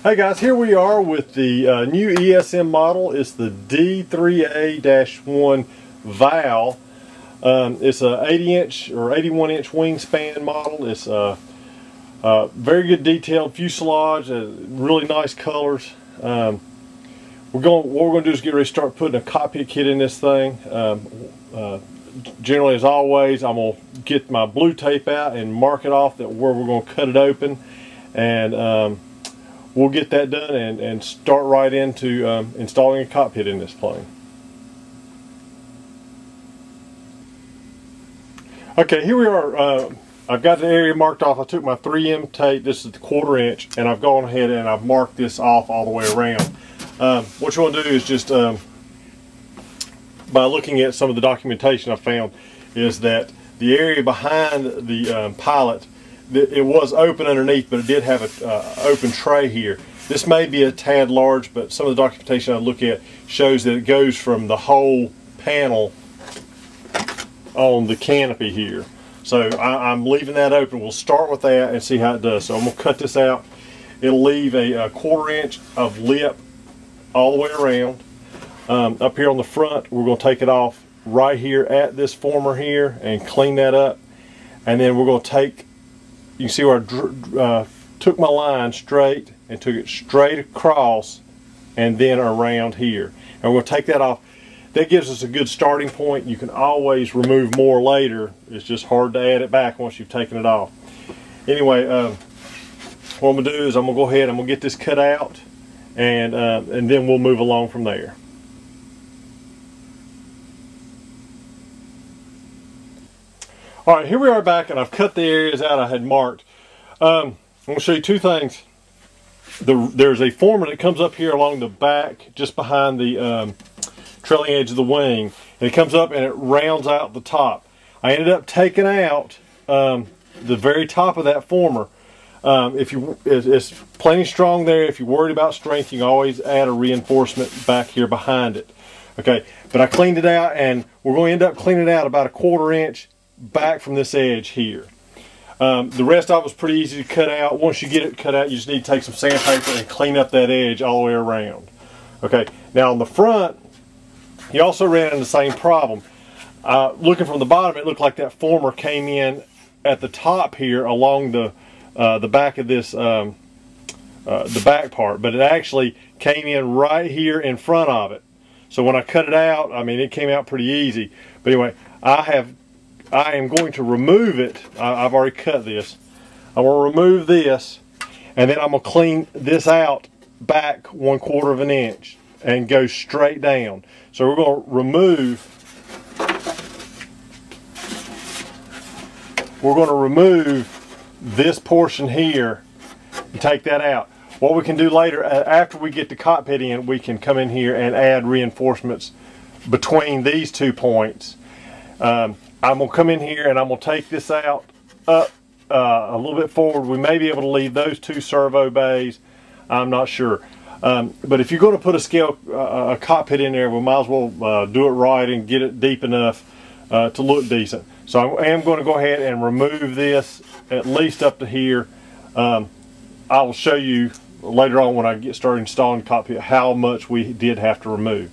Hey guys, here we are with the new ESM model. It's the D3A1 Val. It's a 80-inch or 81-inch wingspan model. It's very good detailed fuselage, really nice colors. What we're going to do is get ready to start putting a cockpit kit in this thing. Generally, as always, I'm going to get my blue tape out and mark it off where we're going to cut it open, and we'll get that done and start right into installing a cockpit in this plane. Okay, here we are. I've got the area marked off. I took my 3M tape, this is the 1/4 inch, and I've gone ahead and I've marked this off all the way around. What you want to do is just, by looking at some of the documentation I found, is that the area behind the pilot, it was open underneath, but it did have an open tray here. This may be a tad large, but some of the documentation I look at shows that it goes from the whole panel on the canopy here. So I'm leaving that open. We'll start with that and see how it does. So I'm going to cut this out. It'll leave a 1/4 inch of lip all the way around. Up here on the front, we're going to take it off right here at this former here and clean that up. And then we're going to take, you can see where I took my line straight and took it straight across and then around here. And we're going to take that off. That gives us a good starting point. You can always remove more later. It's just hard to add it back once you've taken it off. Anyway, what I'm going to do is I'm going to go ahead and I'm going to get this cut out, and then we'll move along from there. Alright, here we are back, and I've cut the areas out I had marked. I'm going to show you two things. There's a former that comes up here along the back, just behind the trailing edge of the wing, and it comes up and it rounds out the top. I ended up taking out the very top of that former. It's plenty strong there. If you're worried about strength, you can always add a reinforcement back here behind it. Okay, but I cleaned it out, and we're going to end up cleaning it out about a 1/4 inch back from this edge here. The rest of it was pretty easy to cut out. Once you get it cut out, you just need to take some sandpaper and clean up that edge all the way around. Okay, now on the front, you also ran into the same problem. Looking from the bottom, it looked like that former came in at the top here along the back of this, the back part, but it actually came in right here in front of it. So when I cut it out, I mean, it came out pretty easy. But anyway, I am going to remove it. I've already cut this. I'm going to remove this, and then I'm going to clean this out back 1/4 inch and go straight down. So we're going to remove this portion here and take that out. What we can do later, after we get the cockpit in, we can come in here and add reinforcements between these 2 points. I'm going to come in here and I'm going to take this out up a little bit forward. We may be able to leave those 2 servo bays. I'm not sure. But if you're going to put a cockpit in there, we might as well do it right and get it deep enough to look decent. So I am going to go ahead and remove this at least up to here. I will show you later on when I get started installing the cockpit how much we did have to remove.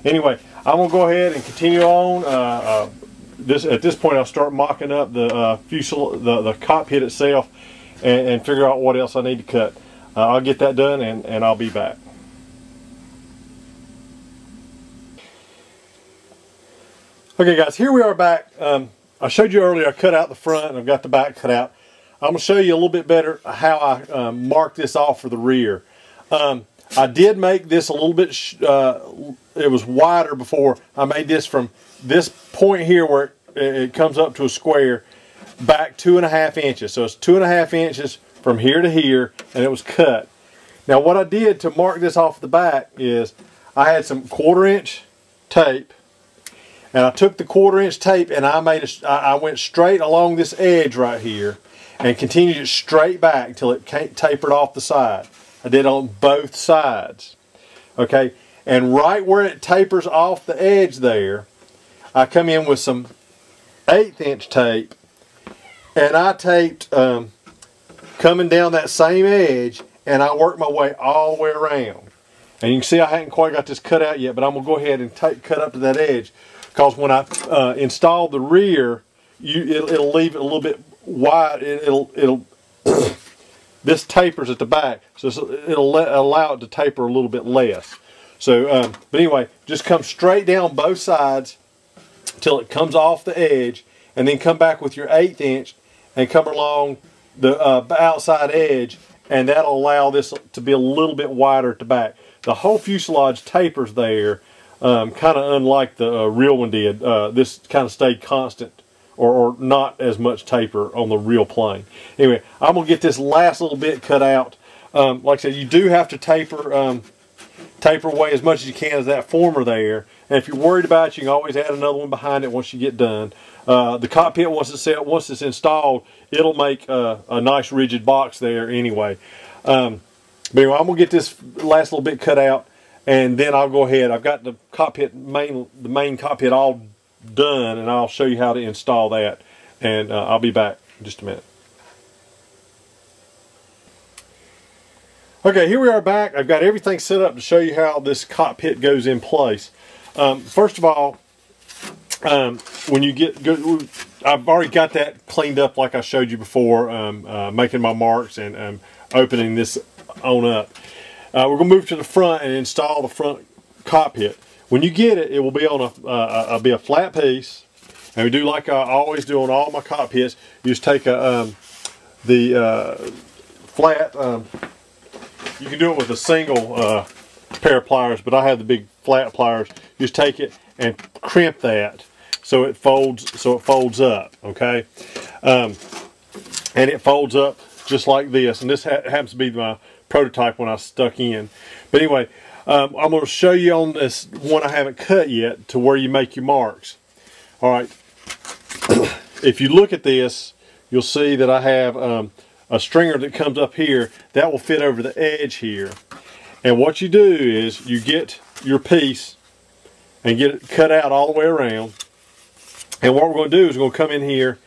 Anyway, I'm going to go ahead and continue on. At this point, I'll start mocking up the the cockpit itself and figure out what else I need to cut. I'll get that done and I'll be back. Okay guys, here we are back. I showed you earlier I cut out the front and I've got the back cut out. I'm going to show you a little bit better how I marked this off for the rear. I did make this a little bit, it was wider before. I made this from this point here where it comes up to a square back 2.5 inches. So it's 2.5 inches from here to here, and it was cut. Now what I did to mark this off the back is I had some 1/4 inch tape, and I took the 1/4 inch tape and I went straight along this edge right here and continued it straight back until it tapered off the side. I did on both sides. Okay, and right where it tapers off the edge there, I come in with some 1/8 inch tape, and I taped coming down that same edge and I work my way all the way around. And you can see I haven't quite got this cut out yet, but I'm going to go ahead and cut up to that edge, because when I install the rear, it'll leave it a little bit wide. It'll this tapers at the back, so it'll allow it to taper a little bit less. So, but anyway, just come straight down both sides till it comes off the edge, and then come back with your 1/8 inch and come along the outside edge, and that'll allow this to be a little bit wider at the back. The whole fuselage tapers there, kind of unlike the real one did. This kind of stayed constant, or not as much taper on the real plane. Anyway, I'm going to get this last little bit cut out. Like I said, you do have to taper away as much as you can as that former there. And if you're worried about it, you can always add another one behind it once you get done. The cockpit, once it's installed, it'll make a nice rigid box there anyway. But anyway, I'm going to get this last little bit cut out, and then I'll go ahead. I've got the main cockpit all done, and I'll show you how to install that, and I'll be back in just a minute. Okay, here we are back. I've got everything set up to show you how this cockpit goes in place. First of all, when you I've already got that cleaned up like I showed you before, making my marks and opening this on up. We're going to move to the front and install the front cockpit. When you get it, it will be on a flat piece, and we do like I always do on all my cockpits. You just take the flat. You can do it with a single pair of pliers, but I have the big flat pliers. You just take it and crimp that so it folds up. Okay, and it folds up just like this. And this happens to be my prototype when I stuck in. But anyway, I'm going to show you on this one I haven't cut yet to where you make your marks. All right. If you look at this, you'll see that I have a stringer that comes up here that will fit over the edge here. And what you do is you get your piece and get it cut out all the way around. And what we're going to do is we're going to come in here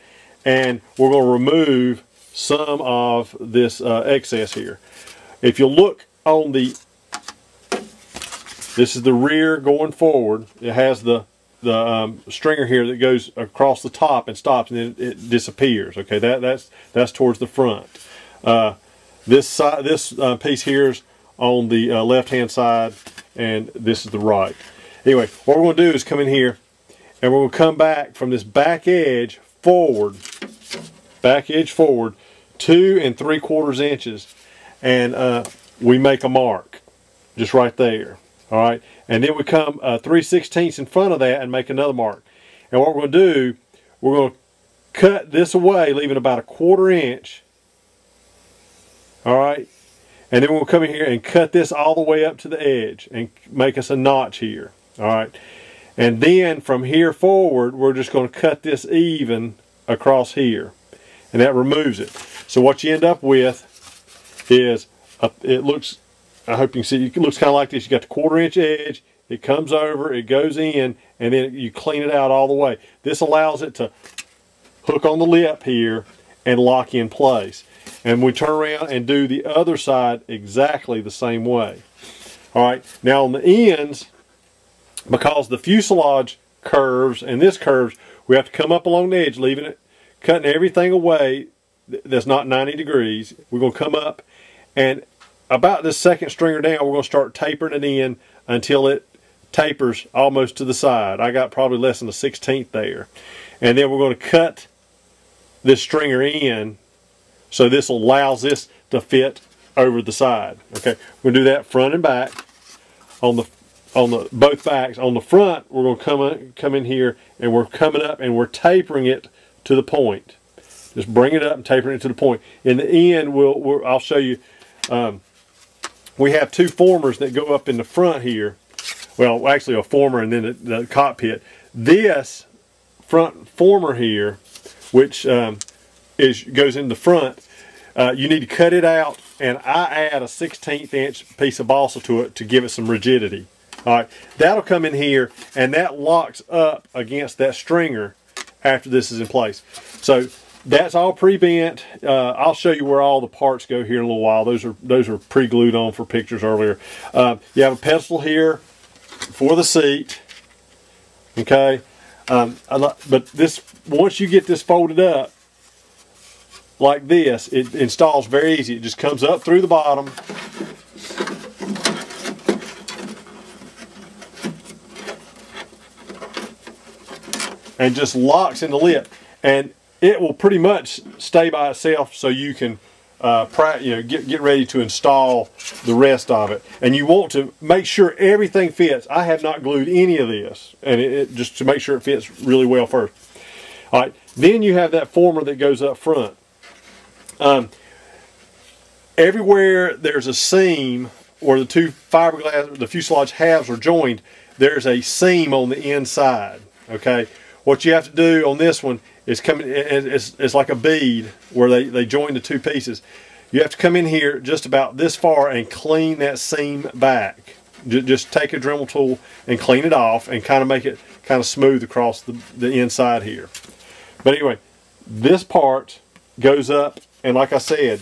and we're going to remove some of this excess here. If you look on this is the rear going forward. It has the stringer here that goes across the top and stops, and then it disappears. Okay, that's towards the front. This piece here is on the left-hand side, and this is the right. Anyway, what we're going to do is come in here, and we're going to come back from this back edge forward, 2 3/4 inches, and we make a mark just right there. All right, and then we come 3/16 in front of that and make another mark. And what we're going to do, we're going to cut this away, leaving about 1/4 inch. All right, and then we'll come in here and cut this all the way up to the edge and make us a notch here. All right, and then from here forward, we're just going to cut this even across here, and that removes it. So what you end up with is it looks. I hope you can see, it looks kind of like this. You got the 1/4 inch edge, it comes over, it goes in, and then you clean it out all the way. This allows it to hook on the lip here and lock in place. And we turn around and do the other side exactly the same way. All right, now on the ends, because the fuselage curves and this curves, we have to come up along the edge, leaving it, cutting everything away that's not 90 degrees. We're going to come up, and about this second stringer down, we're going to start tapering it in until it tapers almost to the side. I got probably less than a 1/16 there. And then we're going to cut this stringer in, so this allows this to fit over the side. Okay, we're going to do that front and back on the both backs. On the front, we're going to come in here, and we're coming up and we're tapering it to the point. Just bring it up and tapering it to the point. In the end, I'll show you. We have 2 formers that go up in the front here. Well, actually a former and then the cockpit. This front former here, which goes in the front, you need to cut it out, and I add a 1/16 inch piece of balsa to it to give it some rigidity. All right, that'll come in here, and that locks up against that stringer after this is in place. So that's all pre-bent. I'll show you where all the parts go here in a little while. Those are pre-glued on for pictures earlier. You have a pedestal here for the seat. Okay, but this, once you get this folded up like this, it installs very easy. It just comes up through the bottom. And just locks in the lip, and it will pretty much stay by itself, so you can get ready to install the rest of it. And you want to make sure everything fits. I have not glued any of this, and it just to make sure it fits really well first. All right, then you have that former that goes up front. Everywhere there's a seam where the two fiberglass, the fuselage halves are joined, there's a seam on the inside. Okay. What you have to do on this one is it's like a bead where they join the two pieces. You have to come in here just about this far and clean that seam back. Just take a Dremel tool and clean it off and kind of make it kind of smooth across the inside here. But anyway, this part goes up, and like I said,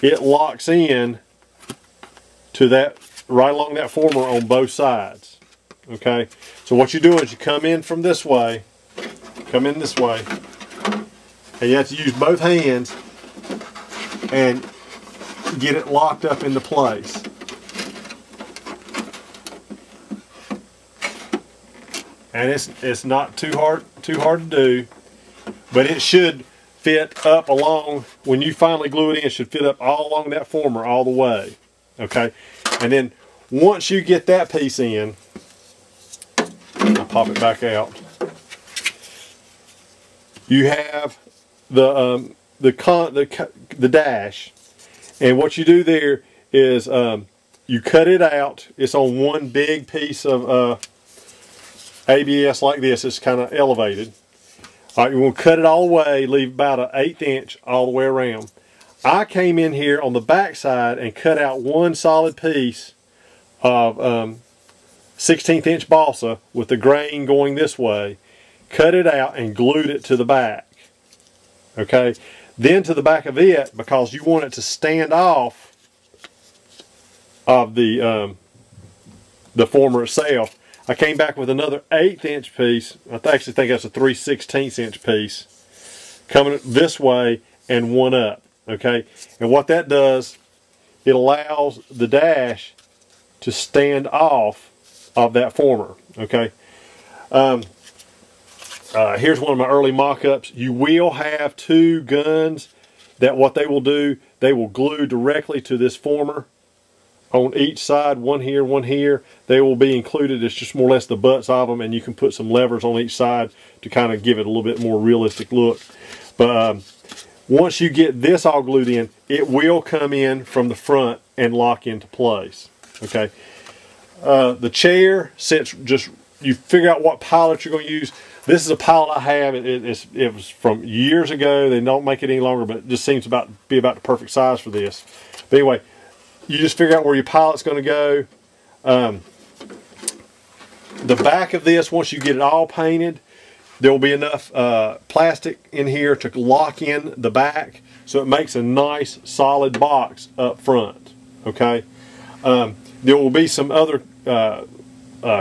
it locks in to that right along that former on both sides. Okay, so what you do is you come in from this way, and you have to use both hands and get it locked up into place. And it's not too hard to do, but it should fit up along, when you finally glue it in, it should fit up all along that former all the way. Okay, and then once you get that piece in, I'll pop it back out. You have the dash, and what you do there is you cut it out. It's on one big piece of ABS like this. It's kind of elevated. All right, you want to cut it all the way, leave about an 1/8 inch all the way around. I came in here on the back side and cut out one solid piece of 1/16 inch balsa with the grain going this way, cut it out and glued it to the back. Okay, then to the back of it, because you want it to stand off of the former itself, I came back with another 1/8 inch piece. I actually think that's a 3/16 inch piece coming this way and one up. Okay, and what that does, it allows the dash to stand off of that former. Okay, here's one of my early mock-ups. You will have two guns that what they will do, they will glue directly to this former on each side, one here, one here. They will be included. It's just more or less the butts of them, and you can put some levers on each side to kind of give it a little bit more realistic look. But once you get this all glued in, it will come in from the front and lock into place. Okay. The chair, since just you figure out what pilot you're going to use. This is a pilot I have. It was from years ago. They don't make it any longer, but it just seems to be about the perfect size for this. But anyway, you just figure out where your pilot's going to go. The back of this, once you get it all painted, there will be enough plastic in here to lock in the back, so it makes a nice solid box up front. Okay. There will be some other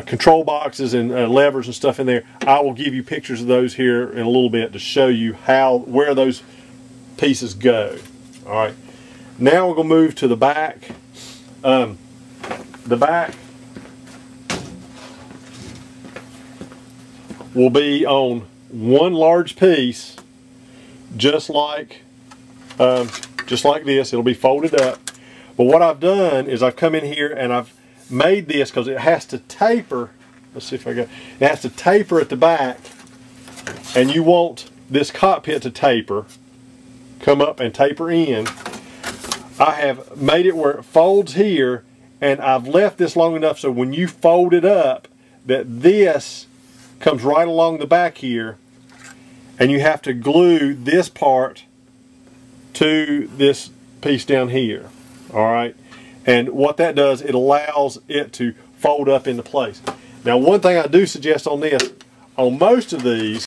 control boxes and levers and stuff in there. I will give you pictures of those here in a little bit to show you where those pieces go. All right. Now we're going to move to the back. The back will be on one large piece, just like this. It'll be folded up. But what I've done is I've come in here and I've made this because it has to taper. Let's see if I got it. Has to taper at the back, and you want this cockpit to taper, come up and taper in. I have made it where it folds here, and I've left this long enough so when you fold it up, that this comes right along the back here, and you have to glue this part to this piece down here. All right, and what that does, it allows it to fold up into place. Now, one thing I do suggest on this, on most of these,